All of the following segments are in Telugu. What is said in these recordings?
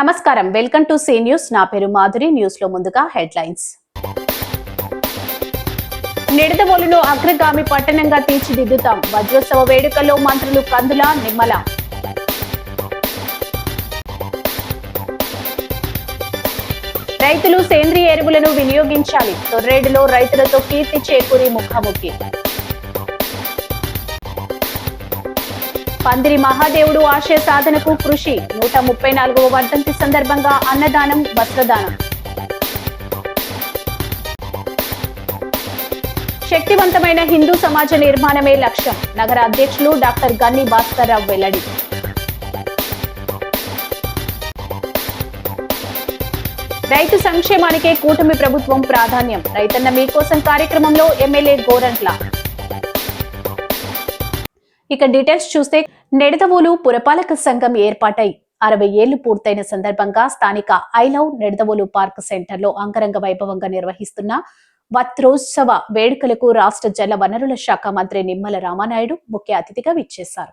నమస్కారం, వెల్కమ్ టు సి న్యూస్. నా పేరు మాధురి. న్యూస్ లో ముందుగా హెడ్లైన్స్. నిడదవోలును అగ్రగామి పట్టణంగా తీర్చిదిద్దుతాం. వజ్రోత్సవ వేడుకల్లో మంత్రులు కందుల, నిమ్మల. రైతులు సేంద్రియ ఎరువులను వినియోగించాలి. తొర్రేడులో రైతులతో కీర్తి చేకూరి ముఖాముఖి. పందిరి మహాదేవుడు ఆశయ సాధనకు కృషి. 134వ వర్ధంతి సందర్భంగా అన్నదానం, వస్త్రదానం. శక్తివంతమైన హిందూ సమాజ నిర్మాణమే లక్ష్యం. నగర అధ్యక్షులు డాక్టర్ గన్ని భాస్కర్ రావు వెల్లడి. రైతు సంక్షేమానికే కూటమి ప్రభుత్వం ప్రాధాన్యం. రైతన్న మీకోసం కార్యక్రమంలో ఎమ్మెల్యే గోరంట్ల. ఇక డీటెయిల్స్ చూస్తే, నిడదవోలు పురపాలక సంఘం ఏర్పాటై 60 ఏళ్లు పూర్తయిన సందర్భంగా స్థానిక ఐ లవ్ నిడదవోలు పార్క్ సెంటర్లో అంగరంగ వైభవంగా నిర్వహిస్తున్న వజ్రోత్సవ వేడుకలకు రాష్ట్ర జల వనరుల శాఖ మంత్రి నిమ్మల రామానాయుడు ముఖ్య అతిథిగా విచ్చేశారు.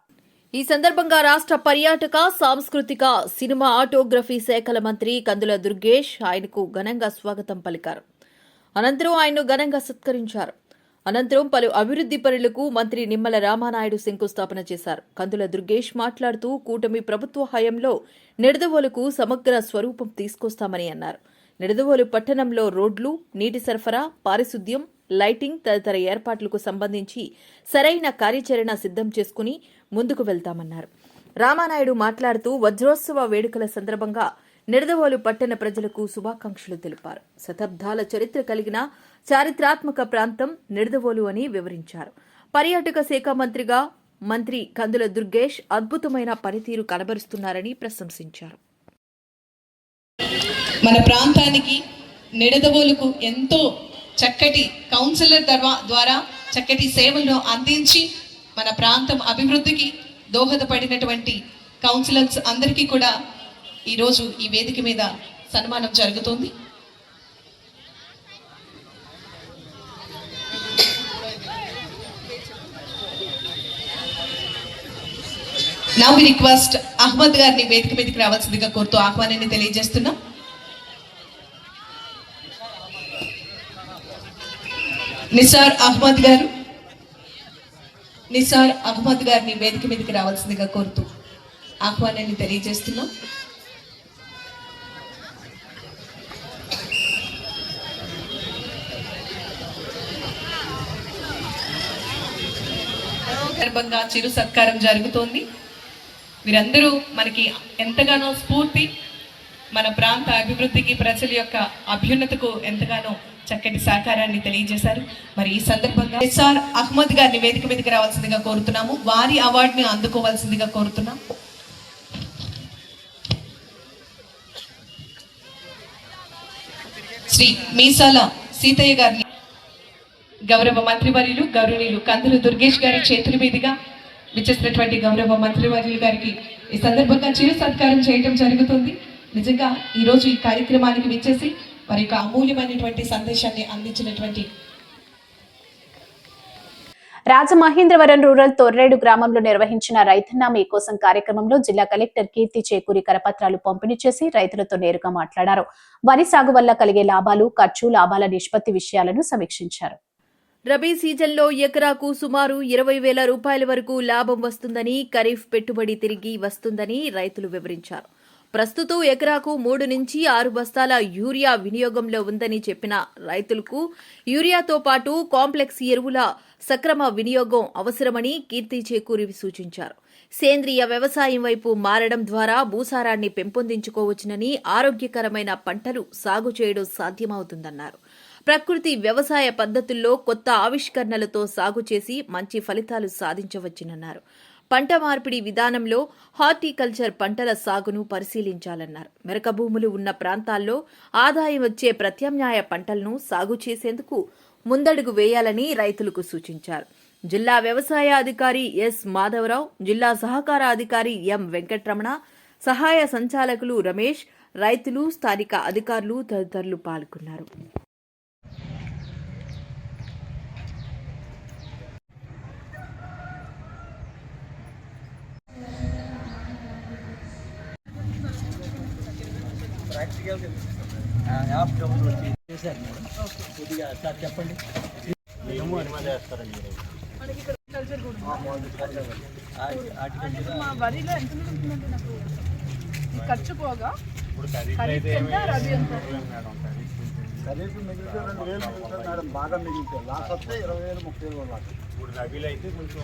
ఈ సందర్భంగా రాష్ట్ర పర్యాటక, సాంస్కృతిక, సినిమా, ఆటోగ్రఫీ శాఖల మంత్రి కందుల దుర్గేష్ ఆయనకు ఘనంగా స్వాగతం పలికారు. అనంతరం ఆయన్ను ఘనంగా సత్కరించారు. అనంతరం పలు అభివృద్ది పనులకు మంత్రి నిమ్మల రామానాయుడు శంకుస్థాపన చేశారు. కందుల దుర్గేష్ మాట్లాడుతూ, కూటమి ప్రభుత్వ హయాంలో నిడదవోలుకు సమగ్ర స్వరూపం తీసుకొస్తామని అన్నారు. నిడదవోలు పట్టణంలో రోడ్లు, నీటి సరఫరా, పారిశుద్ధ్యం, లైటింగ్ తదితర ఏర్పాట్లకు సంబంధించి సరైన కార్యాచరణ సిద్ధం చేసుకుని ముందుకు వెళ్తామన్నారు. రామానాయుడు మాట్లాడుతూ, వజ్రోత్సవ వేడుకల సందర్భంగా నిడదవోలు పట్టణ ప్రజలకు శుభాకాంక్షలు తెలిపారు. శతాబ్దాల చరిత్ర కలిగిన చారిత్రాత్మక ప్రాంతం నిడదవోలు అని వివరించారు. పర్యాటక శాఖ మంత్రిగా మంత్రి కందుల దుర్గేష్ అద్భుతమైన పనితీరు కనబరుస్తున్నారని ప్రశంసించారు. మన ప్రాంతానికి నిడదవోలుకు ఎంతో చక్కటి కౌన్సిలర్ ద్వారా చక్కటి సేవలను అందించి మన ప్రాంతం అభివృద్ధికి దోహదపడినటువంటి కౌన్సిలర్స్ అందరికీ కూడా ఈరోజు ఈ వేదిక మీద సన్మానం జరుగుతుంది. నౌ వి రిక్వెస్ట్ అహ్మద్ గారిని వేదిక మీదకి రావాల్సిందిగా కోరుతూ ఆహ్వానాన్ని తెలియజేస్తున్నాం. నిసార్ అహ్మద్ గారిని వేదిక మీదకి రావాల్సిందిగా కోరుతూ ఆహ్వానాన్ని తెలియజేస్తున్నాం. సందర్భంగా చిరు సత్కారం జరుగుతోంది. వీరందరూ మనకి ఎంతగానో స్ఫూర్తి, మన ప్రాంత అభివృద్ధికి, ప్రజల యొక్క అభ్యున్నతకు ఎంతగానో చక్కటి సహకారాన్ని తెలియజేశారు. మరి ఈ సందర్భంగా నిసార్ అహ్మద్ గారిని వేదిక మీదకి రావాల్సిందిగా కోరుతున్నాము. వారి అవార్డుని అందుకోవాల్సిందిగా కోరుతున్నాం. శ్రీ మీసాల సీతయ్య గారిని గౌరవ మంత్రివర్యులు గౌరవనీయులు కందుల దుర్గేష్ గారి చేతుల మీదుగా విచ్చేసినటువంటి గౌరవ మంత్రివర్యులు గారికి ఈ సందర్భంగా చిరు సత్కారం చేయడం జరుగుతుంది. నిజంగా ఈరోజు ఈ కార్యక్రమానికి విచ్చేసి వారి యొక్క అమూల్యమైనటువంటి సందేశాన్ని అందించినటువంటి రాజమహేంద్రవరం రూరల్ తొర్రేడు గ్రామంలో నిర్వహించిన రైతన్న మీకోసం కార్యక్రమంలో జిల్లా కలెక్టర్ కీర్తి చేకూరి కరపత్రాలు పంపిణీ చేసి రైతులతో నేరుగా మాట్లాడారు. వరి సాగు వల్ల కలిగే లాభాలు, ఖర్చు, లాభాల నిష్పత్తి విషయాలను సమీక్షించారు. రబీ సీజన్లో ఎకరాకు సుమారు 20,000 రూపాయల వరకు లాభం వస్తుందని, ఖరీఫ్ పెట్టుబడి తిరిగి వస్తుందని రైతులు వివరించారు. ప్రస్తుతం ఎకరాకు 3 నుంచి 6 బస్తాల యూరియా వినియోగంలో ఉందని చెప్పిన రైతులకు యూరియాతో పాటు కాంప్లెక్స్ ఎరువుల సక్రమ వినియోగం అవసరమని కీర్తి చేకూరి సూచించారు. సేంద్రియ వ్యవసాయం వైపు మారడం ద్వారా భూసారాన్ని పెంపొందించుకోవచ్చునని, ఆరోగ్యకరమైన పంటలు సాగు చేయడం సాధ్యమవుతుందన్నారు. ప్రకృతి వ్యవసాయ పద్ధతుల్లో కొత్త ఆవిష్కరణలతో సాగు చేసి మంచి ఫలితాలు సాధించవచ్చునన్నారు. పంట మార్పిడి విధానంలో హార్టికల్చర్ పంటల సాగును పరిశీలించాలన్నారు. మెరక భూములు ఉన్న ప్రాంతాల్లో ఆదాయం వచ్చే ప్రత్యామ్నాయ పంటలను సాగు చేసేందుకు ముందడుగు వేయాలని రైతులకు సూచించారు. జిల్లా వ్యవసాయ అధికారి ఎస్ మాధవరావు, జిల్లా సహకార అధికారి ఎం వెంకటరమణ, సహాయ సంచాలకులు రమేష్, రైతులు, స్థానిక అధికారులు తదితరులు పాల్గొన్నారు. యాప్ డౌన్లోడ్ చేశారు మేడం. కొద్దిగా సార్ చెప్పండి. మా వరిలో ఎంత ఉంటుందంటే నాకు ఈ ఖర్చు పోగా ఖరీఫ్ ఎంత రబీ ఎంత ఖరీఫ్ మిగిలితే 2,000 మిగులుతుంది మేడం. బాగా మిగిలితే లాస్ వస్తే 20,000 30,000 లాస్. ఇప్పుడు రబీలో అయితే కొంచెం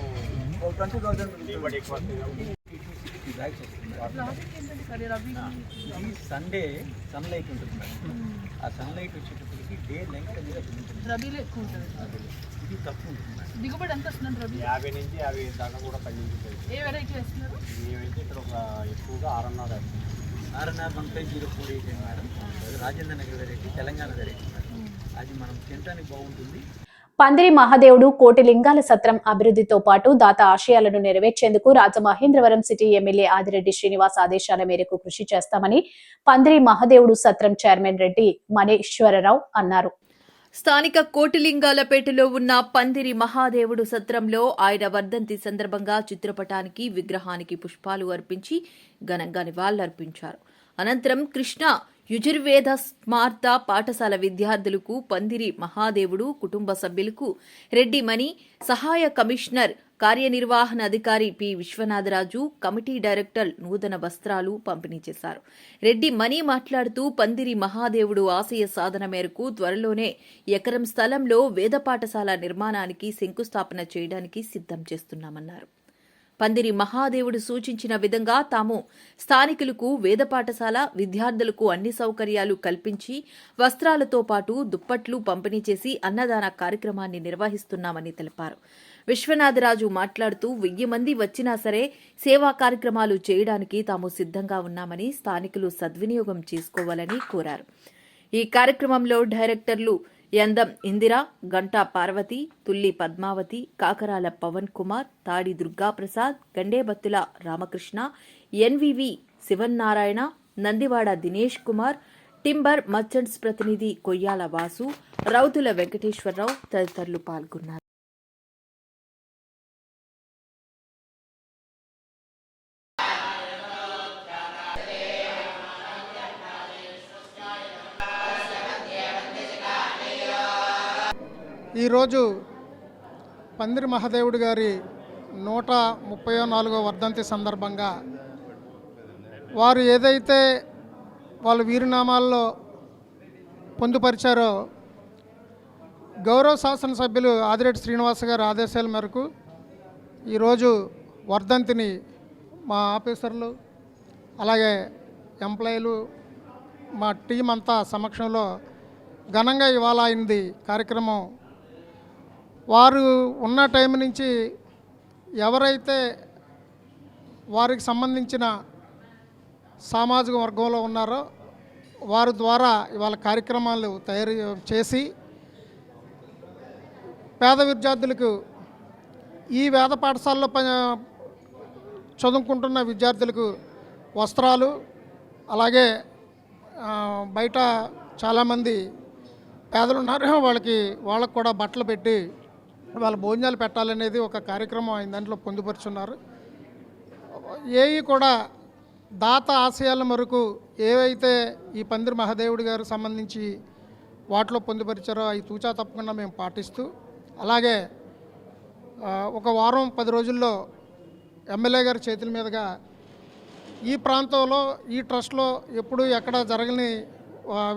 20,000 దిగుబడి ఎక్కువ వస్తుంది. లాజిక్ ఏంటంటే సరే రబీ ఈ సండే సన్లైట్ ఉంటుంది మేడం. ఆ సన్లైట్ వచ్చేటప్పటికి డే లెంగ్త్ అనేది ఉంటుంది. రబీలో ఎక్కువ ఉంటుంది. ఇది తక్కువ ఉంటుంది మేడం. దిగుబడి ఎంత వస్తుందండి రబీ? 50 నుంచి 50 దాకా కూడా పండించుతాయి. ఏ వెరైటీ వేస్తున్నారు? మేమైతే ఇక్కడ ఒక ఎక్కువగా 6.5 వేస్తాం. 6.5 మేడం. అది Rajendra Nagar variety, Telangana variety madam. అది మనం తినడానికి బాగుంటుంది. పందిరి మహాదేవుడు కోటి లింగాల సత్రం అభివృద్ధితో పాటు దాత ఆశయాలను నెరవేర్చేందుకు రాజమహేంద్రవరం సిటీ ఎమ్మెల్యే ఆదిరెడ్డి శ్రీనివాస్ ఆదేశాల మేరకు కృషి చేస్తామని పందిరి మహాదేవుడు సత్రం చైర్మన్ రెడ్డి మనేశ్వరరావు అన్నారు. స్థానిక కోటిలింగాలపేటలో ఉన్న పందిరి మహాదేవుడు సత్రంలో ఆయన వర్ధంతి సందర్భంగా చిత్రపటానికి విగ్రహానికి పుష్పాలు అర్పించి ఘనంగా నివాళులర్పించారు. అనంతరం కృష్ణ యుజుర్వేద స్మార్త పాఠశాల విద్యార్థులకు పందిరి మహాదేవుడు కుటుంబ సభ్యులకు రెడ్డి మణి, సహాయ కమిషనర్ కార్యనిర్వహణ అధికారి పి విశ్వనాథరాజు, కమిటీ డైరెక్టర్ నూతన వస్త్రాలు పంపిణీ చేశారు. రెడ్డి మణి మాట్లాడుతూ పందిరి మహాదేవుడు ఆశయ సాధన మేరకు త్వరలోనే ఎకరం స్థలంలో వేద పాఠశాల నిర్మాణానికి శంకుస్థాపన చేయడానికి సిద్ధం చేస్తున్నామన్నారు. పందిరి మహాదేవుడు సూచించిన విధంగా తాము స్థానికులకు వేద పాఠశాల విద్యార్థులకు అన్ని సౌకర్యాలు కల్పించి వస్త్రాలతో పాటు దుప్పట్లు పంపిణీ చేసి అన్నదాన కార్యక్రమాన్ని నిర్వహిస్తున్నామని తెలిపారు. విశ్వనాథరాజు మాట్లాడుతూ 1000 మంది వచ్చినా సరే సేవా కార్యక్రమాలు చేయడానికి తాము సిద్ధంగా ఉన్నామని స్థానికులు సద్వినియోగం చేసుకోవాలని కోరారు. ఈ కార్యక్రమంలో డైరెక్టర్లు యందం Indira, Ganta Parvati, తుల్లి Padmavati, Kakarala Pavan Kumar, Tadi Durgaprasad, Gandebattula Ramakrishna, NVV Sivannarayana, Nandivada Dinesh Kumar, timber merchants ప్రతినిధి కొయ్యాల వాసు, రౌతుల వెంకటేశ్వరరావు తదితరులు పాల్గొన్నారు. ఈరోజు పందిరి మహాదేవుడు గారి 134వ వర్ధంతి సందర్భంగా వారు ఏదైతే వాళ్ళ వీరునామాల్లో పొందుపరిచారో గౌరవ శాసనసభ్యులు ఆదిరెడ్డి శ్రీనివాస్ గారి ఆదేశాల మేరకు ఈరోజు వర్ధంతిని మా ఆఫీసర్లు అలాగే ఎంప్లాయీలు మా టీం అంతా సమక్షంలో ఘనంగా ఇవాళ అయింది కార్యక్రమం. వారు ఉన్న టైం నుంచి ఎవరైతే వారికి సంబంధించిన సామాజిక వర్గంలో ఉన్నారో వారి ద్వారా ఇవాళ కార్యక్రమాలు తయారు చేసి పేద విద్యార్థులకు ఈ వేద పాఠశాలలో చదువుకుంటున్న విద్యార్థులకు వస్త్రాలు అలాగే బయట చాలామంది పేదలు ఉన్నారు వాళ్ళకు కూడా బట్టలు పెట్టి వాళ్ళ భోజనాలు పెట్టాలనేది ఒక కార్యక్రమం ఆయన దాంట్లో పొందుపరుచున్నారు. ఏవి కూడా దాత ఆశయాల మేరకు ఏవైతే ఈ పందిరి మహాదేవుడి గారికి సంబంధించి వాటిలో పొందుపరిచారో అవి తూచా తప్పకుండా మేము పాటిస్తూ అలాగే ఒక వారం 10 రోజుల్లో ఎమ్మెల్యే గారి చేతుల మీదుగా ఈ ప్రాంతంలో ఈ ట్రస్ట్లో ఎప్పుడు ఎక్కడ జరగని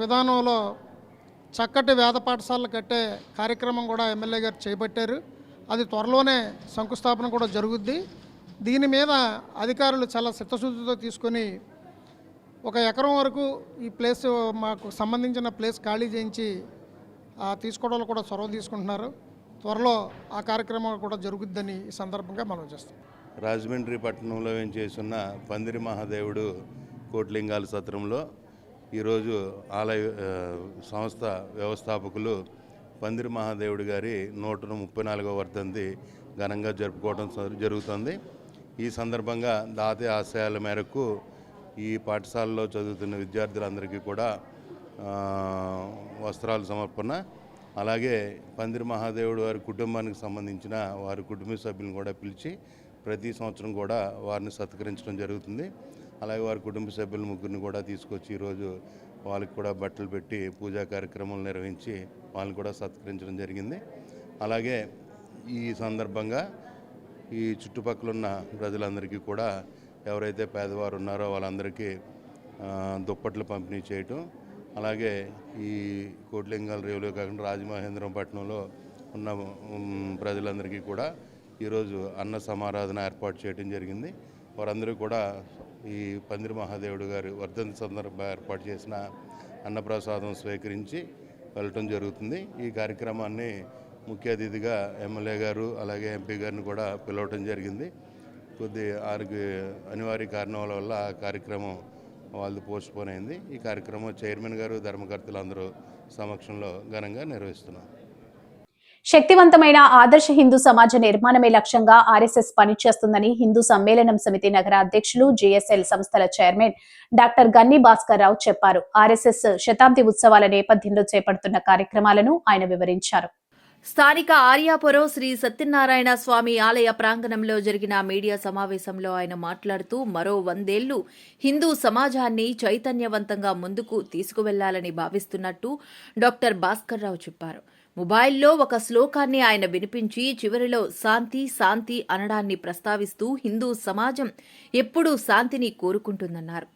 విధానంలో చక్కటి వేద పాఠశాలలు కట్టే కార్యక్రమం కూడా ఎమ్మెల్యే గారు చేపట్టారు. అది త్వరలోనే శంకుస్థాపన కూడా జరుగుద్ది. దీని మీద అధికారులు చాలా చిత్తశుద్ధితో తీసుకొని 1 ఎకరం వరకు ఈ ప్లేస్ మాకు సంబంధించిన ప్లేస్ ఖాళీ చేయించి తీసుకోవడంలో కూడా చొరవ తీసుకుంటున్నారు. త్వరలో ఆ కార్యక్రమం కూడా జరుగుద్దని ఈ సందర్భంగా మనం చేస్తాం. రాజమండ్రి పట్టణంలో చేస్తున్న పందిరి మహాదేవుడు కోటిలింగాల సత్రంలో ఈరోజు ఆలయ సంస్థ వ్యవస్థాపకులు పందిరి మహాదేవుడి గారి 134వ వర్ధంతి ఘనంగా జరుపుకోవడం జరుగుతుంది. ఈ సందర్భంగా దాత ఆశయాల మేరకు ఈ పాఠశాలలో చదువుతున్న విద్యార్థులందరికీ కూడా వస్త్రాల సమర్పణ అలాగే పందిరి మహాదేవుడు వారి కుటుంబానికి సంబంధించిన వారి కుటుంబ సభ్యులను కూడా పిలిచి ప్రతి సంవత్సరం కూడా వారిని సత్కరించడం జరుగుతుంది. అలాగే వారి కుటుంబ సభ్యుల ముగ్గురిని కూడా తీసుకొచ్చి ఈరోజు వాళ్ళకి కూడా బట్టలు పెట్టి పూజా కార్యక్రమాలు నిర్వహించి వాళ్ళని కూడా సత్కరించడం జరిగింది. అలాగే ఈ సందర్భంగా ఈ చుట్టుపక్కల ఉన్న ప్రజలందరికీ కూడా ఎవరైతే పేదవారు ఉన్నారో వాళ్ళందరికీ దుప్పట్లు పంపిణీ చేయటం, అలాగే ఈ కోటిలింగాల రేవులో కాకుండా రాజమహేంద్రపట్నంలో ఉన్న ప్రజలందరికీ కూడా ఈరోజు అన్న సమారాధన ఏర్పాటు చేయడం జరిగింది. వారందరూ కూడా ఈ పందిరి మహాదేవుడు గారి వర్ధంతి సందర్భంగా ఏర్పాటు చేసిన అన్నప్రసాదం స్వీకరించి వెళ్ళటం జరుగుతుంది. ఈ కార్యక్రమాన్ని ముఖ్య అతిథిగా ఎమ్మెల్యే గారు అలాగే ఎంపీ గారిని కూడా పిలవటం జరిగింది. వారికి అనివార్య కారణాల వల్ల ఆ కార్యక్రమం వాళ్ళు పోస్ట్పోన్ అయింది. ఈ కార్యక్రమం చైర్మన్ గారు ధర్మకర్తలు అందరూ సమక్షంలో ఘనంగా నిర్వహిస్తున్నారు. శక్తివంతమైన ఆదర్శ హిందూ సమాజ నిర్మాణమే లక్ష్యంగా ఆర్ఎస్ఎస్ పనిచేస్తుందని హిందూ సమ్మేళనం సమితి నగర అధ్యక్షులు జేఎస్ఎల్ సంస్థల చైర్మన్ డాక్టర్ గన్ని భాస్కర్ రావు చెప్పారు. ఆర్ఎస్ఎస్ శతాబ్ది ఉత్సవాల నేపథ్యంలో చేపడుతున్న కార్యక్రమాలను ఆయన వివరించారు. స్థానిక ఆర్యాపురం శ్రీ సత్యనారాయణ స్వామి ఆలయ ప్రాంగణంలో జరిగిన మీడియా సమావేశంలో ఆయన మాట్లాడుతూ మరో 100 ఏళ్లు హిందూ సమాజాన్ని చైతన్యవంతంగా ముందుకు తీసుకువెళ్లాలని భావిస్తున్నట్టు డాక్టర్ భాస్కర్ రావు చెప్పారు. మొబైల్లో ఒక శ్లోకాన్ని ఆయన వినిపించి చివరిలో శాంతి శాంతి అనడాన్ని ప్రస్తావిస్తూ హిందూ సమాజం ఎప్పుడూ శాంతిని కోరుకుంటుందన్నారు.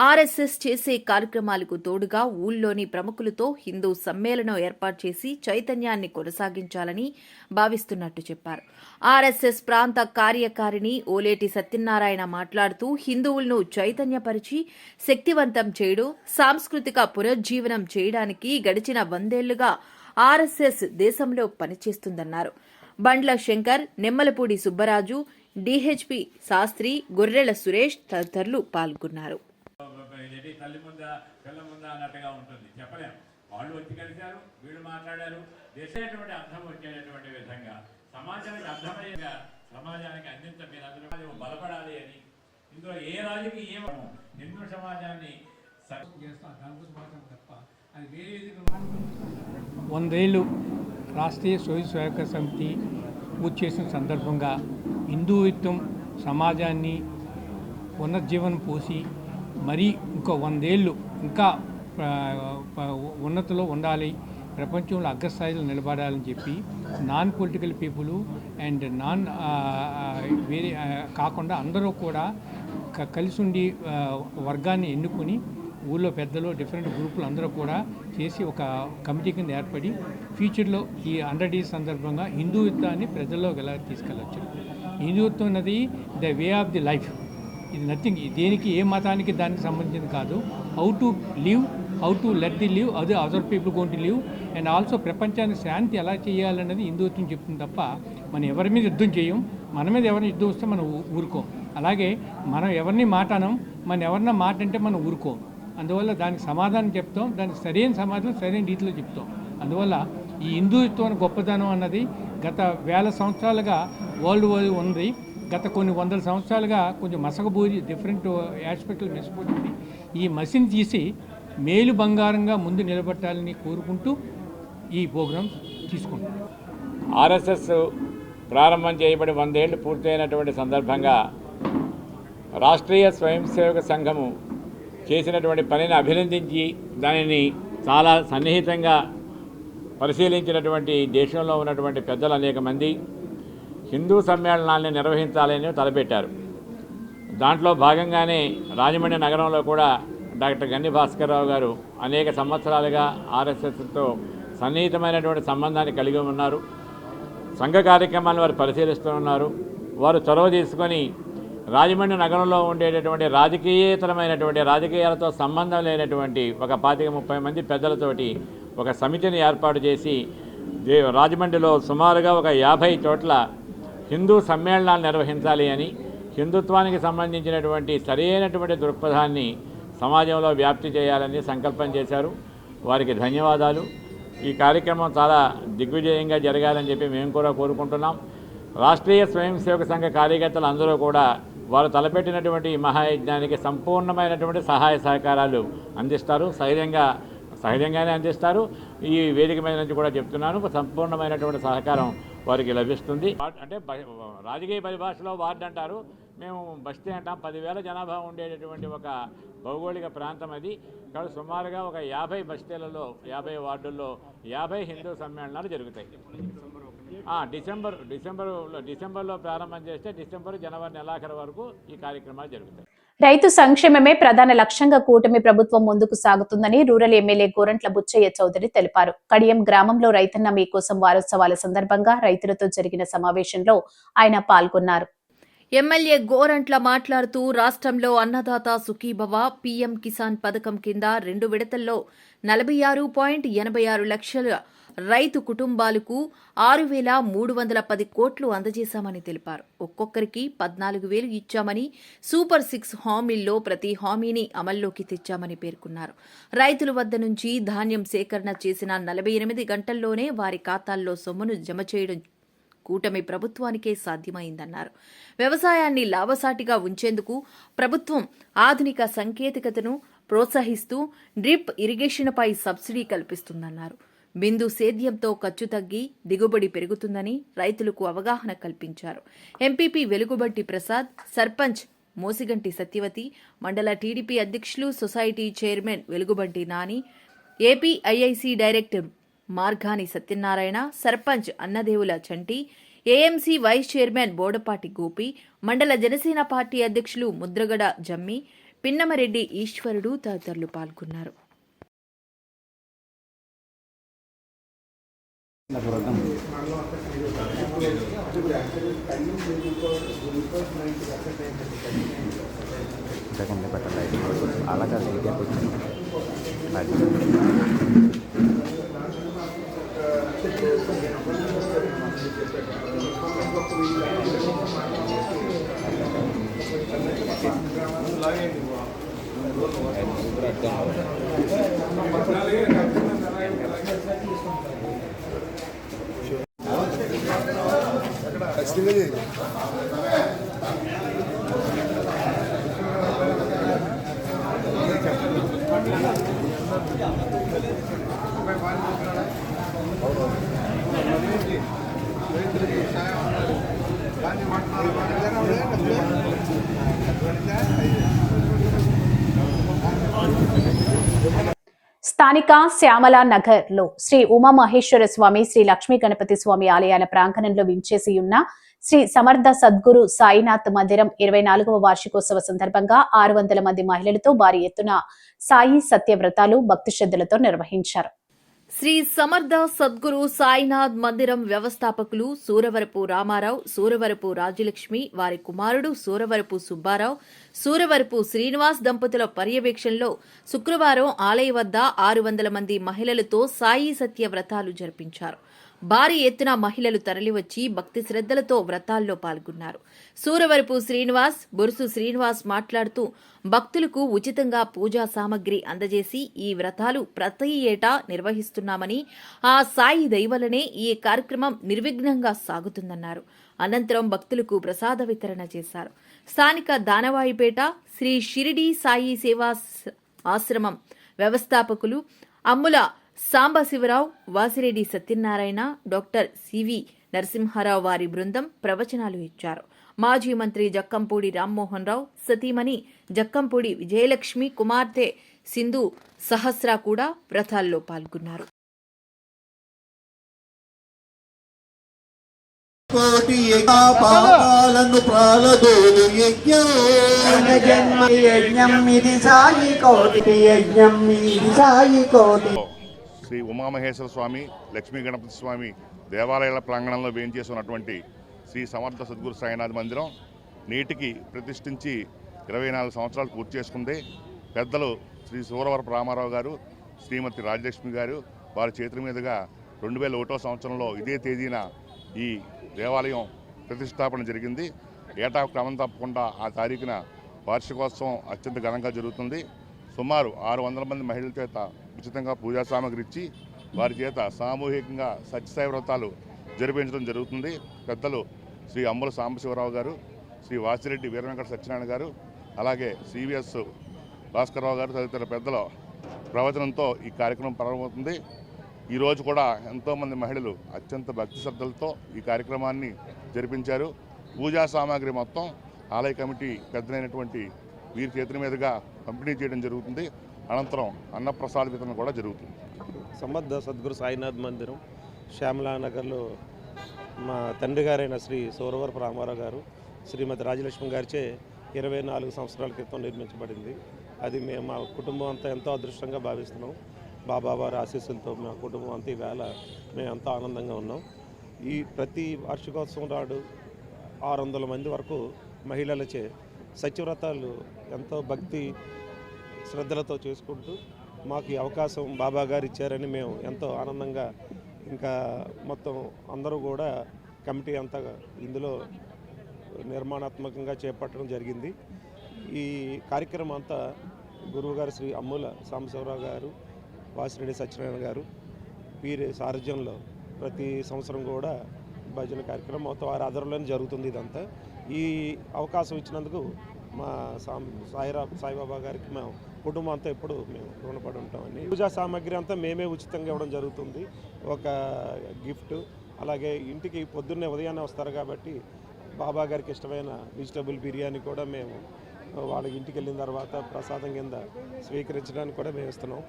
ఆర్ఎస్ఎస్ చేసే కార్యక్రమాలకు తోడుగా ఊళ్ళోని ప్రముఖులతో హిందూ సమ్మేళనం ఏర్పాటు చేసి చైతన్యాన్ని కొనసాగించాలని భావిస్తున్నట్టు చెప్పారు. ఆర్ఎస్ఎస్ ప్రాంత కార్యకారిణి ఓలేటి సత్యనారాయణ మాట్లాడుతూ హిందువులను చైతన్యపరిచి శక్తివంతం చేయడం, సాంస్కృతిక పునరుజ్జీవనం చేయడానికి గడిచిన 100 ఏళ్లుగా ఆర్ఎస్ఎస్ దేశంలో పనిచేస్తుందన్నారు. బండ్ల శంకర్, నెమ్మలపూడి సుబ్బరాజు, డిహెచ్పి శాస్త్రి, గొర్రెల సురేష్ తదితరులు పాల్గొన్నారు. తల్లి ముందా పిల్ల ముందా అన్నట్టుగా ఉంటుంది, చెప్పలేము. వాళ్ళు వచ్చి కలిశారు, వీళ్ళు మాట్లాడారు. దేశమైనటువంటి అర్థం వచ్చేటటువంటి విధంగా సమాజానికి అర్థమయ్యేగా సమాజానికి అందించడం బలపడాలి అని ఇందులో ఏ రాజుకి ఏమో హిందూ సమాజాన్ని చేస్తాం దానికోసం మాత్రం తప్ప అది వేరే 100 ఏళ్ళు రాష్ట్రీయ స్వయం సేవక సమితి పూర్తి చేసిన సందర్భంగా హిందూత్వం సమాజాన్ని పునర్జీవనం పోసి మరీ ఇంకో 100 ఏళ్ళు ఇంకా ఉన్నతిలో ఉండాలి, ప్రపంచంలో అగ్రస్థాయిలో నిలబడాలని చెప్పి నాన్ పొలిటికల్ పీపుల్ అండ్ వేరే కాకుండా అందరూ కూడా కలిసి ఉండి వర్గాన్ని ఎన్నుకొని ఊళ్ళో పెద్దలు డిఫరెంట్ గ్రూపులు అందరూ కూడా చేసి ఒక కమిటీ కింద ఏర్పడి ఫ్యూచర్లో ఈ 100 డేస్ సందర్భంగా హిందూత్వాన్ని ప్రజల్లోకి ఎలా తీసుకెళ్ళచ్చు. హిందూత్వం అన్నది the way of the life. ఇది నథింగ్, దేనికి ఏ మతానికి దానికి సంబంధించింది కాదు. How to live, how to let the live, other people going to live, and also ప్రపంచానికి శాంతి ఎలా చేయాలన్నది హిందూత్వం చెప్తుంది తప్ప మనం ఎవరి మీద యుద్ధం చేయం. మన మీద ఎవరిని యుద్ధం వస్తే మనం ఊరుకోం. అలాగే మనం ఎవరిని మాట అనం, మన ఎవరన్నా మాట అంటే మనం ఊరుకోం. అందువల్ల దానికి సమాధానం చెప్తాం, దానికి సరైన సమాధానం సరైన రీతిలో చెప్తాం. అందువల్ల ఈ హిందూత్వం గొప్పతనం అన్నది గత 1000 సంవత్సరాలుగా వరల్డ్ ఉంది. గత కొన్ని 100 సంవత్సరాలుగా కొంచెం మసకబోయి డిఫరెంట్ ఆస్పెక్ట్లు మెసిపోతుంది. ఈ మసిని తీసి మేలు బంగారంగా ముందు నిలబెట్టాలని కోరుకుంటూ ఈ ప్రోగ్రాం తీసుకుంటాం. ఆర్ఎస్ఎస్ ప్రారంభం చేయబడి 100 ఏళ్ళు పూర్తయినటువంటి సందర్భంగా రాష్ట్రీయ స్వయం సేవక సంఘము చేసినటువంటి పనిని అభినందించి దానిని చాలా సన్నిహితంగా పరిశీలించినటువంటి దేశంలో ఉన్నటువంటి పెద్దలు అనేక మంది హిందూ సమ్మేళనాల్ని నిర్వహించాలని తలపెట్టారు. దాంట్లో భాగంగానే రాజమండ్రి నగరంలో కూడా డాక్టర్ గన్ని భాస్కర్ రావు గారు అనేక సంవత్సరాలుగా ఆర్ఎస్ఎస్తో సన్నిహితమైనటువంటి సంబంధాన్ని కలిగి ఉన్నారు. సంఘ కార్యక్రమాలను వారు పరిశీలిస్తూ ఉన్నారు. వారు చొరవ తీసుకొని రాజమండ్రి నగరంలో ఉండేటటువంటి రాజకీయేతరమైనటువంటి రాజకీయాలతో సంబంధం లేనటువంటి ఒక 25-30 మంది పెద్దలతోటి ఒక సమితిని ఏర్పాటు చేసి రాజమండ్రిలో సుమారుగా ఒక 50 చోట్ల హిందూ సమ్మేళనాలు నిర్వహించాలి అని, హిందుత్వానికి సంబంధించినటువంటి సరైనటువంటి దృక్పథాన్ని సమాజంలో వ్యాప్తి చేయాలని సంకల్పం చేశారు. వారికి ధన్యవాదాలు. ఈ కార్యక్రమం చాలా దిగ్విజయంగా జరగాలని చెప్పి మేము కూడా కోరుకుంటున్నాం. రాష్ట్రీయ స్వయం సేవక సంఘ కార్యకర్తలు అందరూ కూడా వారు తలపెట్టినటువంటి మహాయజ్ఞానికి సంపూర్ణమైనటువంటి సహాయ సహకారాలు అందిస్తారు. సహజంగానే అందిస్తారు. ఈ వేదిక మీద నుంచి కూడా చెప్తున్నాను, సంపూర్ణమైనటువంటి సహకారం వారికి లభిస్తుంది. అంటే రాజకీయ పరిభాషలో వార్డు అంటారు, మేము బస్తీ అంటాం. 10,000 జనాభా ఉండేటటువంటి ఒక భౌగోళిక ప్రాంతం అది. కాబట్టి సుమారుగా ఒక 50 బస్తీలలో 50 వార్డుల్లో 50 హిందూ సమ్మేళనాలు జరుగుతాయి. డిసెంబర్లో ప్రారంభం చేస్తే జనవరి నెలాఖరు వరకు ఈ కార్యక్రమాలు జరుగుతాయి. రైతు సంక్షేమమే ప్రధాన లక్ష్యంగా కూటమి ప్రభుత్వం ముందుకు సాగుతుందని రూరల్ ఎమ్మెల్యే గోరంట్ల బుచ్చయ్య చౌదరి తెలిపారు. కడియం గ్రామంలో రైతన్న మీకోసం వారోత్సవాల సందర్భంగా రైతులతో జరిగిన సమావేశంలో ఆయన పాల్గొన్నారు. ఎమ్మెల్యే గోరంట్ల మాట్లాడుతూ రాష్ట్రంలో అన్నదాత సుఖీభవ పీఎం కిసాన్ పథకం కింద 2 విడతల్లో 46.86 లక్షల రైతు కుటుంబాలకు 6,310 కోట్లు అందజేశామని తెలిపారు. ఒక్కొక్కరికి 14,000 ఇచ్చామని, సూపర్ 6 హామీల్లో ప్రతి హామీని అమల్లోకి తెచ్చామని పేర్కొన్నారు. రైతుల వద్ద నుంచి ధాన్యం సేకరణ చేసిన 48 గంటల్లోనే వారి ఖాతాల్లో సొమ్మును జమ చేయడం కూటమి ప్రభుత్వానికే సాధ్యమైందన్నారు. వ్యవసాయాన్ని లాభసాటిగా ఉంచేందుకు ప్రభుత్వం ఆధునిక సాంకేతికతను ప్రోత్సహిస్తూ డ్రిప్ ఇరిగేషన్పై సబ్సిడీ కల్పిస్తుందన్నారు. బిందు సేద్యంతో ఖర్చు తగ్గి దిగుబడి పెరుగుతుందని రైతులకు అవగాహన కల్పించారు. ఎంపీపీ వెలుగుబంటి ప్రసాద్, సర్పంచ్ మోసిగంటి సత్యవతి, మండల టీడీపీ అధ్యక్షులు, society chairman Velugubanti Nani, APIIC director Margani Satyanarayana, sarpanch Annadevula Chanti, AMC vice chairman Bodapati Gopi, మండల జనసేన పార్టీ అధ్యక్షులు ముద్రగడ జమ్మి, పిన్నమరెడ్డి ఈశ్వరుడు తదితరులు పాల్గొన్నారు. స్థానిక శ్యామలా నగర్ లో శ్రీ ఉమామహేశ్వర స్వామి, శ్రీ లక్ష్మీ గణపతి స్వామి ఆలయాల ప్రాంగణంలో వించేసి ఉన్న శ్రీ సమర్థ సద్గురు సాయినాథ్ మందిరం 24వ వార్షికోత్సవ సందర్భంగా 600 మంది మహిళలతో భారీ ఎత్తున సాయి సత్యవ్రతాలు భక్తి శ్రద్ధలతో నిర్వహించారు. శ్రీ సమర్థ సద్గురు సాయినాథ్ మందిరం వ్యవస్థాపకులు సూరవరపు రామారావు, సూరవరపు రాజ్యలక్ష్మి, వారి కుమారుడు సూరవరపు సుబ్బారావు, సూరవరపు శ్రీనివాస్ దంపతుల పర్యవేక్షణలో శుక్రవారం ఆలయ వద్ద 600 మంది మహిళలతో సాయి సత్య వ్రతాలు జరిపించారు. భారీ ఎత్తున మహిళలు తరలివచ్చి భక్తి శ్రద్ధలతో వ్రతాల్లో పాల్గొన్నారు. సూరవరపు శ్రీనివాస్, బొరుసు శ్రీనివాస్ మాట్లాడుతూ భక్తులకు ఉచితంగా పూజా సామగ్రి అందజేసి ఈ వ్రతాలు ప్రతి ఏటా నిర్వహిస్తున్నామని, ఆ సాయి దయవలనే ఈ కార్యక్రమం నిర్విఘ్నంగా సాగుతుందన్నారు. అనంతరం భక్తులకు ప్రసాద వితరణ చేశారు. స్థానిక దానవాయిపేట శ్రీ షిరిడి సాయి సేవా ఆశ్రమం వ్యవస్థాపకులు అమ్ముల సాంబశివరావు, వాసిరెడ్డి సత్యనారాయణ, డాక్టర్ సివి నరసింహారావు వారి బృందం ప్రవచనాలు ఇచ్చారు. మాజీ మంత్రి జక్కంపూడి రామ్మోహన్ రావు, సతీమణి జక్కంపూడి విజయలక్ష్మి, కుమార్తె సింధు సహస్ర కూడా వ్రతాల్లో పాల్గొన్నారు. కోటి పాపాలను ప్రాలదోలు యజ్ఞం ఇది సాయి కోటి యజ్ఞం ఇది సాయి కోటి. శ్రీ ఉమామహేశ్వర స్వామి, లక్ష్మీ గణపతి స్వామి దేవాలయాల ప్రాంగణంలో వేయించేసి ఉన్నటువంటి శ్రీ సమర్థ సద్గురు సాయినాథ్ మందిరం నేటికి ప్రతిష్ఠించి 24 సంవత్సరాలు పూర్తి చేసుకుంది. పెద్దలు శ్రీ సూరవరపు రామారావు గారు, శ్రీమతి రాజలక్ష్మి గారు వారి చేతుల మీదుగా 2001వ సంవత్సరంలో ఇదే తేదీన ఈ దేవాలయం ప్రతిష్టాపన జరిగింది. ఏటా క్రమం తప్పకుండా ఆ తారీఖున వార్షికోత్సవం అత్యంత ఘనంగా జరుగుతుంది. సుమారు 600 మంది మహిళల చేత ఉచితంగా పూజా సామగ్రి ఇచ్చి వారి చేత సామూహికంగా సత్యసాయి వ్రతాలు జరిపించడం జరుగుతుంది. పెద్దలు శ్రీ అమ్ముల సాంబశివరావు గారు, శ్రీ వాసిరెడ్డి వీరవెంకట సత్యనారాయణ గారు, అలాగే సివిఎస్ భాస్కరరావు గారు తదితర పెద్దల ప్రవచనంతో ఈ కార్యక్రమం ప్రారంభమవుతుంది. ఈరోజు కూడా ఎంతోమంది మహిళలు అత్యంత భక్తి శ్రద్ధలతో ఈ కార్యక్రమాన్ని జరిపించారు. పూజా సామాగ్రి మొత్తం ఆలయ కమిటీ పెద్దలైనటువంటి వీరి చేతుల మీదుగా పంపిణీ చేయడం జరుగుతుంది. అనంతరం అన్నప్రసాద వితరణ కూడా జరుగుతుంది. సమర్థ సద్గురు సాయినాథ్ మందిరం శ్యామలానగర్లో మా తండ్రి గారైన శ్రీ సోరవరపు రామారావు గారు, శ్రీమతి రాజలక్ష్మి గారిచే 24 సంవత్సరాల క్రితం నిర్మించబడింది. అది మేము మా కుటుంబం అంతా ఎంతో అదృష్టంగా భావిస్తున్నాం. బాబావారి ఆశీస్సులతో మా కుటుంబం అంతా ఈవేళ మేము ఎంతో ఆనందంగా ఉన్నాం. ఈ ప్రతి వార్షికోత్సవం నాడు 600 మంది వరకు మహిళలచే సత్యవ్రతాలు ఎంతో భక్తి శ్రద్ధలతో చేసుకుంటూ మాకు ఈ అవకాశం బాబా గారు ఇచ్చారని మేము ఎంతో ఆనందంగా, ఇంకా మొత్తం అందరూ కూడా కమిటీ అంతా ఇందులో నిర్మాణాత్మకంగా చేపట్టడం జరిగింది. ఈ కార్యక్రమం అంతా గురువుగారు శ్రీ అమ్ముల సాంబశివరావు గారు, వాసిరెడ్డి సత్యనారాయణ గారు వీరి సారథ్యంలో ప్రతి సంవత్సరం కూడా భజన కార్యక్రమం మొత్తం వారి ఆధ్వర్యంలోనే జరుగుతుంది. ఇదంతా ఈ అవకాశం ఇచ్చినందుకు మా సాయిబాబా గారికి మేము కుటుంబం అంతా ఎప్పుడు మేము రుణపడి ఉంటామని. పూజా సామాగ్రి అంతా మేమే ఉచితంగా ఇవ్వడం జరుగుతుంది. ఒక గిఫ్ట్, అలాగే ఇంటికి పొద్దున్నే ఉదయాన్నే వస్తారు కాబట్టి బాబా గారికి ఇష్టమైన వెజిటబుల్ బిర్యానీ కూడా మేము వాళ్ళ ఇంటికి వెళ్ళిన తర్వాత ప్రసాదం కింద స్వీకరించడానికి కూడా మేము ఇస్తున్నాం.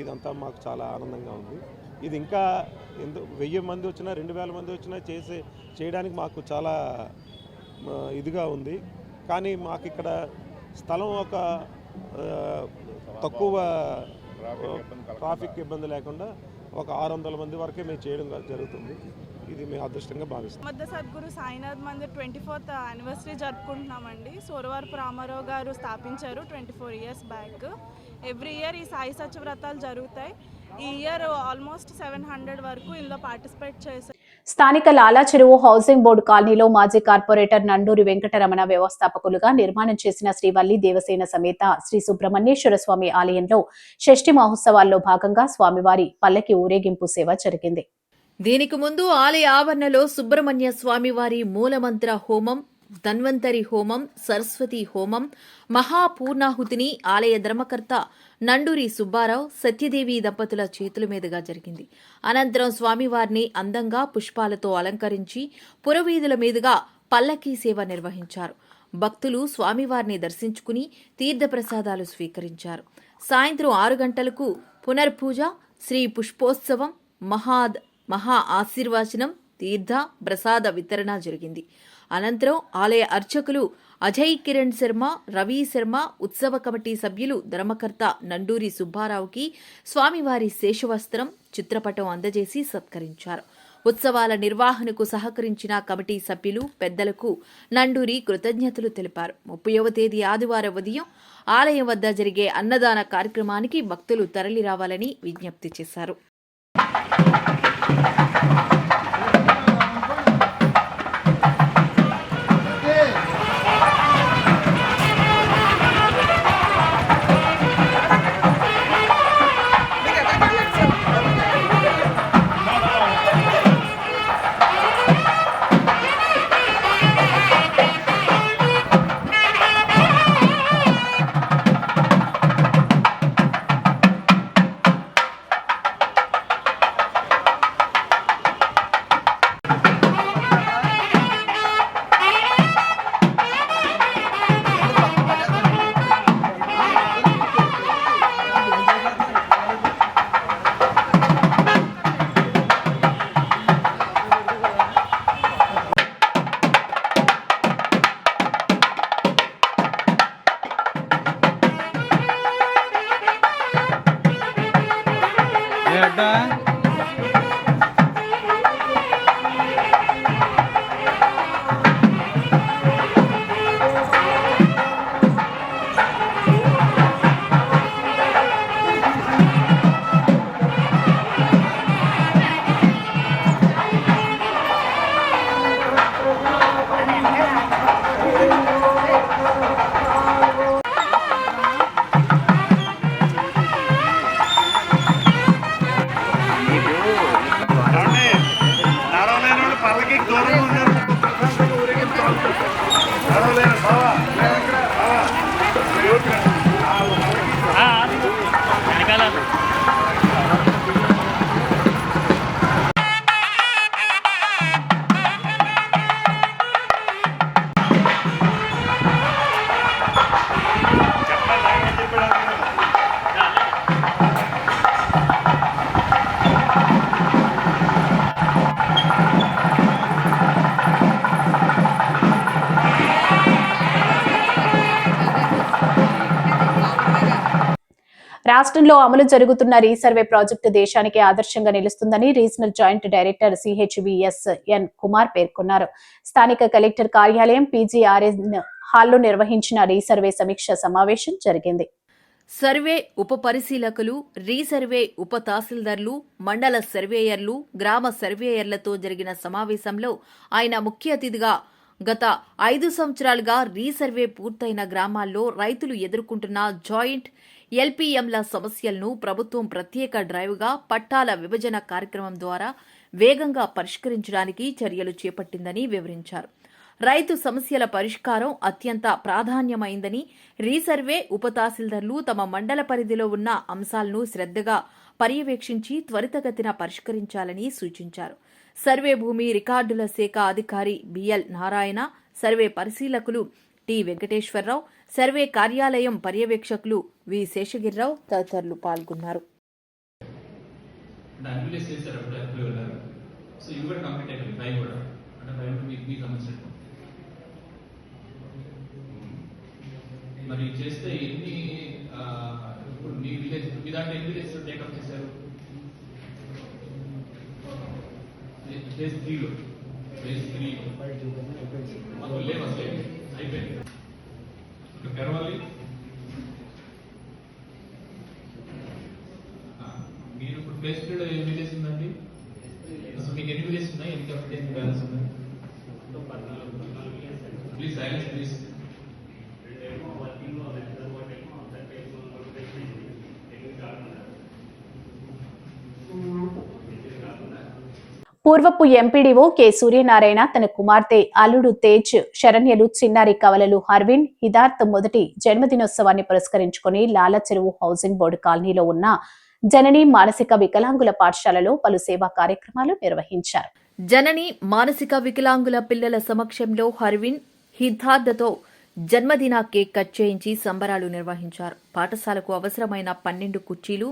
ఇదంతా మాకు చాలా ఆనందంగా ఉంది. ఇది ఇంకా 1000 మంది వచ్చినా 2000 మంది వచ్చినా చేయడానికి మాకు చాలా ఇదిగా ఉంది. కానీ మాకు ఇక్కడ స్థలం ఒక తక్కువ ట్రాఫిక్ ఇబ్బంది లేకుండా ఒక 600 మంది వరకే మేము చేయడం జరుగుతుంది. ఇది మేము అదృష్టంగా భావిస్తాం. సమర్థ సద్గురు సాయినాథ్ మందిర్ 24th యానివర్సరీ జరుపుకుంటున్నామండి. సోరవరపు రామారావు గారు స్థాపించారు 24 ఇయర్స్ బ్యాక్. ఎవ్రీ ఇయర్ ఈ సాయి సత్యవ్రతాలు జరుగుతాయి. ఈ ఇయర్ ఆల్మోస్ట్ 700 వరకు ఇందులో పార్టిసిపేట్ చేశారు. స్థానిక లాలా చెరువు హౌసింగ్ బోర్డు కాలనీలో మాజీ కార్పొరేటర్ నండూరి వెంకటరమణ వ్యవస్థాపకులుగా నిర్మాణం చేసిన శ్రీవల్లి దేవసేన సమేత శ్రీ సుబ్రహ్మణ్యేశ్వర స్వామి ఆలయంలో షష్ఠి మహోత్సవాల్లో భాగంగా స్వామివారి పల్లకి ఊరేగింపు సేవ జరిగింది. దీనికి ముందు ఆలయ ఆవరణలో సుబ్రహ్మణ్య స్వామివారి మూలమంత్ర హోమం, ధన్వంతరి హోమం, సరస్వతి హోమం, మహాపూర్ణాహుతిని ఆలయ ధర్మకర్త నండూరి సుబ్బారావు, సత్యదేవి దంపతుల చేతుల మీదుగా జరిగింది. అనంతరం స్వామివారిని అందంగా పుష్పాలతో అలంకరించి పురవీధుల మీదుగా పల్లకీ సేవ నిర్వహించారు. భక్తులు స్వామివారిని దర్శించుకుని తీర్థప్రసాదాలు స్వీకరించారు. సాయంత్రం 6 గంటలకు పునర్పూజ, శ్రీ పుష్పోత్సవం, మహా ఆశీర్వచనం, తీర్థ ప్రసాద వితరణ జరిగింది. అనంతరం ఆలయ అర్చకులు అజయ్ కిరణ్ శర్మ, రవి శర్మ, ఉత్సవ కమిటీ సభ్యులు ధర్మకర్త నండూరి సుబ్బారావుకి స్వామివారి శేషవస్త్రం, చిత్రపటం అందజేసి సత్కరించారు. ఉత్సవాల నిర్వహణకు సహకరించిన కమిటీ సభ్యులు, పెద్దలకు నండూరి కృతజ్ఞతలు తెలిపారు. 30వ తేదీ ఆదివారం ఉదయం ఆలయం వద్ద జరిగే అన్నదాన కార్యక్రమానికి భక్తులు తరలిరావాలని విజ్ఞప్తి చేశారు. రాష్ట్రంలో అమలు జరుగుతున్న రీసర్వే ప్రాజెక్టు దేశానికి ఆదర్శంగా నిలుస్తుందని regional joint director CHVSN Kumar పేర్కొన్నారు. స్థానిక కలెక్టర్ కార్యాలయం PGRN హాల్లో నిర్వహించిన రీసర్వే సమీక్ష సమావేశం జరిగింది. సర్వే ఉప పరిశీలకులు, రీసర్వే ఉప తహసీల్దార్లు, మండల సర్వేయర్లు, గ్రామ సర్వేయర్లతో జరిగిన సమావేశంలో ఆయన ముఖ్య అతిథిగా గత 5 సంవత్సరాలుగా రీసర్వే పూర్తయిన గ్రామాల్లో రైతులు ఎదుర్కొంటున్న జాయింట్ LPMల సమస్యలను ప్రభుత్వం ప్రత్యేక డ్రైవ్గా పట్టాల విభజన కార్యక్రమం ద్వారా వేగంగా పరిష్కరించడానికి చర్యలు చేపట్టిందని వివరించారు. రైతు సమస్యల పరిష్కారం అత్యంత ప్రాధాన్యమైందని, రీసర్వే ఉప తహసీల్దార్లు తమ మండల పరిధిలో ఉన్న అంశాలను శ్రద్ధగా పర్యవేక్షించి త్వరితగతిన పరిష్కరించాలని సూచించారు. సర్వే భూమి రికార్డుల శాఖ అధికారి BL నారాయణ, సర్వే పరిశీలకులు T వెంకటేశ్వరరావు, సర్వే కార్యాలయం పర్యవేక్షకులు V శేషగిరిరావు తదితరులు పాల్గొన్నారు. మరి చేస్తే ఎన్ని ఇప్పుడు మీ విలేజ్ మీ దాంట్లో ఎన్ని విలేజ్ టేకప్ చేశారు? ఫేజ్ 3లో మాకు లేవు అసలు అయిపోయింది. పెరవాలి మీరు ఇప్పుడు ఫేజ్ 3లో ఎన్ని విలేజ్ ఉందండి? అసలు మీకు ఎన్ని విలేజ్ ఉన్నాయి? ఎన్ని కంప్లీట్ బ్యాలెన్స్ ఉన్నాయి? Please silence please. పూర్వపు ఎంపీడీఓ K సూర్యనారాయణ తన కుమార్తె అల్లుడు తేజ్ శరణ్యలు చిన్నారి కవలలు హర్విన్ హిదార్థ్ మొదటి జన్మదినోత్సవాన్ని పురస్కరించుకుని లాల చెరువు హౌసింగ్ బోర్డు కాలనీలో ఉన్న జనని మానసిక వికలాంగుల పాఠశాలలో పలు సేవా కార్యక్రమాలు నిర్వహించారు. జనని మానసిక వికలాంగుల పిల్లల సమక్షంలో హర్విన్ హిదార్థతో జన్మదిన కేక్ కట్ చేయించి సంబరాలు నిర్వహించారు. పాఠశాలకు అవసరమైన 12 కుర్చీలు,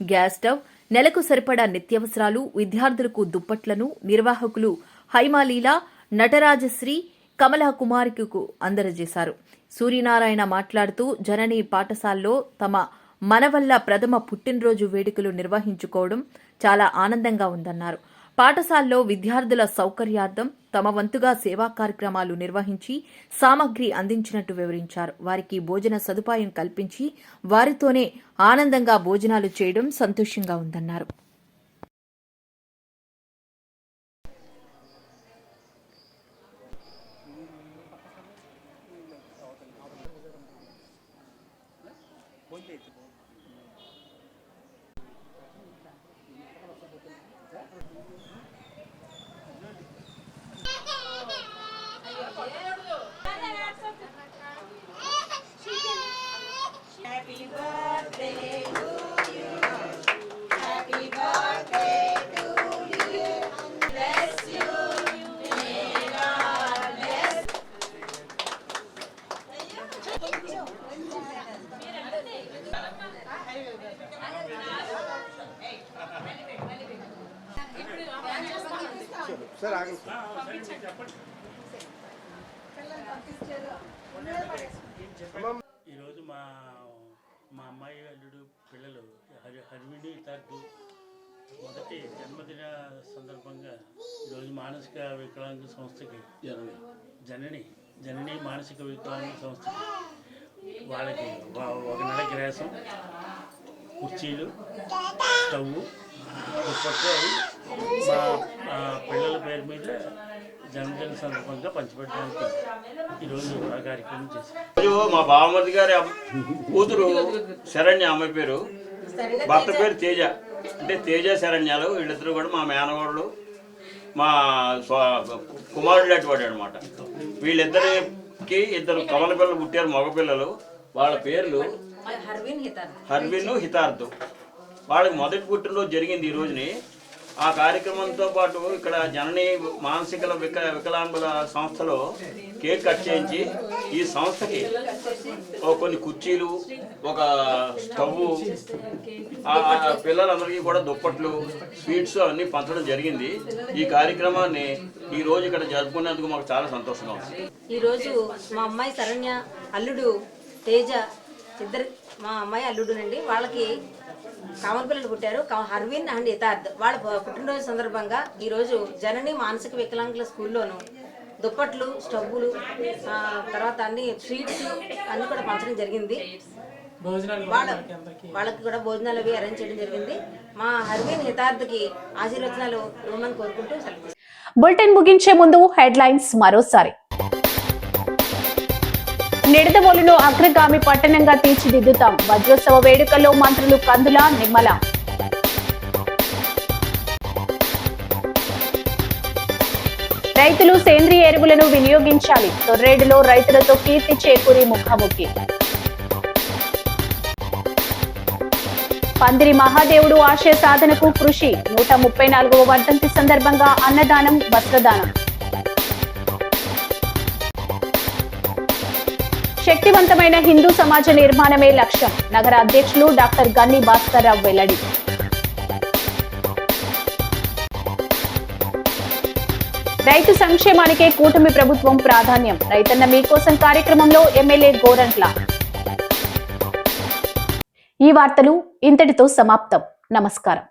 గ్యాస్ స్టవ్, నెలకు సరిపడా నిత్యావసరాలు, విద్యార్థులకు దుప్పట్లను నిర్వాహకులు హైమాలీలా, నటరాజశ్రీ, కమలా కుమార్కు అందజేశారు. సూర్యనారాయణ మాట్లాడుతూ జనని పాఠశాలలో తమ మనవల్ల ప్రథమ పుట్టినరోజు వేడుకలు నిర్వహించుకోవడం చాలా ఆనందంగా ఉందన్నారు. పాఠశాలలో విద్యార్థుల సౌకర్యార్థం తమ వంతుగా సేవా కార్యక్రమాలు నిర్వహించి సామగ్రి అందించినట్టు వివరించారు. వారికి భోజన సదుపాయం కల్పించి వారితోనే ఆనందంగా భోజనాలు చేయడం సంతోషంగా ఉందన్నారు. ఈరోజు మా అమ్మాయి అల్లుడు పిల్లలు హర్విని హిదార్థ్ మొదటి జన్మదిన సందర్భంగా ఈరోజు మానసిక వికలాంగ సంస్థకి జనని మానసిక వికలాంగ సంస్థకి వాళ్ళకి 1 నెల గ్రాసం, కుర్చీలు, స్టవ్, దుప్పట్లు మా పిల్లల పేరు మీద జన్మదిన సందర్భంగా పంచిపెట్టడానికి ఈరోజు ఆ కార్యక్రమం చేశారు. మా బావమతి గారి కూతురు శరణ్య, అమ్మాయి పేరు, భర్త పేరు తేజ. అంటే తేజ శరణ్యాలు వీళ్ళిద్దరు కూడా మా మేనవాళ్ళు, మా కుమారుడు అటువంటి అనమాట. వీళ్ళిద్దరికి 2 కమల పిల్లలు పుట్టారు, మగపిల్లలు. వాళ్ళ పేర్లు హర్విన్, హిదార్థ్. వాళ్ళకి మొదటి పుట్టినరోజు జరిగింది ఈ రోజుని. ఆ కార్యక్రమంతో పాటు ఇక్కడ జనని మానసిక వికలాంగుల సంస్థలో కేక్ కట్ చేయించి ఈ సంస్థకి కొన్ని కుర్చీలు, ఒక స్టవ్, పిల్లలందరికీ కూడా దుప్పట్లు, స్వీట్స్ అన్నీ పంచడం జరిగింది. ఈ కార్యక్రమాన్ని ఈ రోజు ఇక్కడ జరుపుకునేందుకు మాకు చాలా సంతోషంగా ఉంది. ఈరోజు మా అమ్మాయి శరణ్య, అల్లుడు తేజ ఇద్దరు మా అమ్మాయి అల్లుడునండి. వాళ్ళకి కామన్ పిల్లలు పుట్టారు, హర్విన్ అండ్ యథార్థ్. వాళ్ళ పుట్టినరోజు సందర్భంగా ఈరోజు జనని మానసిక వికలాంగుల స్కూల్లోనూ దుప్పట్లు, స్టవ్వులు, తర్వాత అన్ని స్వీట్స్ అన్నీ కూడా పంచడం జరిగింది. వాళ్ళకి కూడా భోజనాలు అవి అరేంజ్ చేయడం జరిగింది. మా హర్విన్ యథార్థ్కి ఆశీర్వచనాలు ఇవ్వమని కోరుకుంటూ సెలవు. బులెటిన్ ముగించే ముందు హెడ్లైన్స్ మరోసారి. నిడదవోలును అగ్రగామి పట్టణంగా తీర్చిదిద్దుతాం. వజ్రోత్సవ వేడుకల్లో మంత్రులు కందుల, నిమ్మల. రైతులు సేంద్రియ ఎరువులను వినియోగించాలి. తొర్రేడులో రైతులతో కీర్తి చేకూరి ముఖాముఖి. పందిరి మహాదేవుడు ఆశయ సాధనకు కృషి. 134వ వర్ధంతి సందర్భంగా అన్నదానం, వస్త్రదానం. శక్తివంతమైన హిందూ సమాజ నిర్మాణమే లక్ష్యం. నగర అధ్యక్షులు డాక్టర్ గన్ని భాస్కర్ రావు వెల్లడి. రైతు సంక్షేమానికే కూటమి ప్రభుత్వం ప్రాధాన్యం. రైతన్న మీకోసం కార్యక్రమంలో ఎమ్మెల్యే గోరంట్ల. ఈ వార్తలు ఇంతటితో సమాప్తం. నమస్కారం.